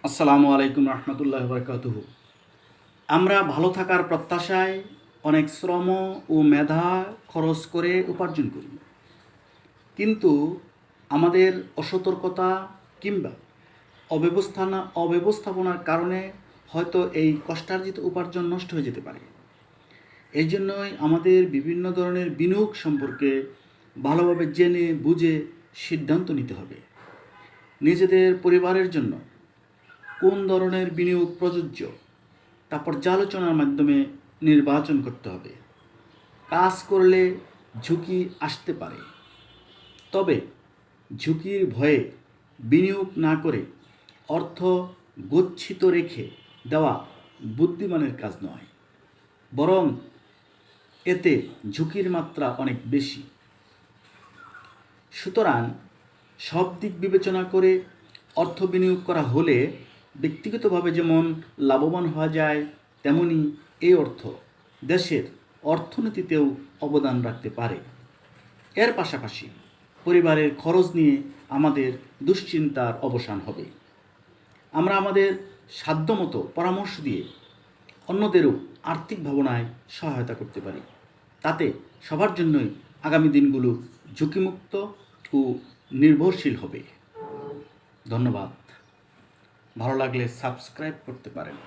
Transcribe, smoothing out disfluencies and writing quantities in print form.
আসসালামু আলাইকুম রহমতুল্লাহ বরকাতুহু। আমরা ভালো থাকার প্রত্যাশায় অনেক শ্রম ও মেধা খরচ করে উপার্জন করি, কিন্তু আমাদের অসতর্কতা কিংবা অব্যবস্থাপনার কারণে হয়তো এই কষ্টার্জিত উপার্জন নষ্ট হয়ে যেতে পারে। এই জন্যই আমাদের বিভিন্ন ধরনের বিনিয়োগ সম্পর্কে ভালোভাবে জেনে বুঝে সিদ্ধান্ত নিতে হবে। নিজেদের পরিবারের জন্য কোন ধরনের বিনিয়োগ প্রযোজ্য তা পর্যালোচনার মাধ্যমে নির্বাচন করতে হবে। কাজ করলে ঝুঁকি আসতে পারে, তবে ঝুঁকির ভয়ে বিনিয়োগ না করে অর্থ গচ্ছিত রেখে দেওয়া বুদ্ধিমানের কাজ নয়, বরং এতে ঝুঁকির মাত্রা অনেক বেশি। সুতরাং সব দিক বিবেচনা করে অর্থ বিনিয়োগ করা হলে ব্যক্তিগতভাবে যেমন লাভবান হওয়া যায়, তেমনি এই অর্থ দেশের অর্থনীতিতেও অবদান রাখতে পারে। এর পাশাপাশি পরিবারের খরচ নিয়ে আমাদের দুশ্চিন্তার অবসান হবে। আমরা আমাদের সাধ্যমতো পরামর্শ দিয়ে অন্যদেরও আর্থিক ভাবনায় সহায়তা করতে পারি। তাতে সবার জন্যই আগামী দিনগুলো ঝুঁকিমুক্ত ও নির্ভরশীল হবে। ধন্যবাদ। ভালো লাগলে সাবস্ক্রাইব করতে পারেন।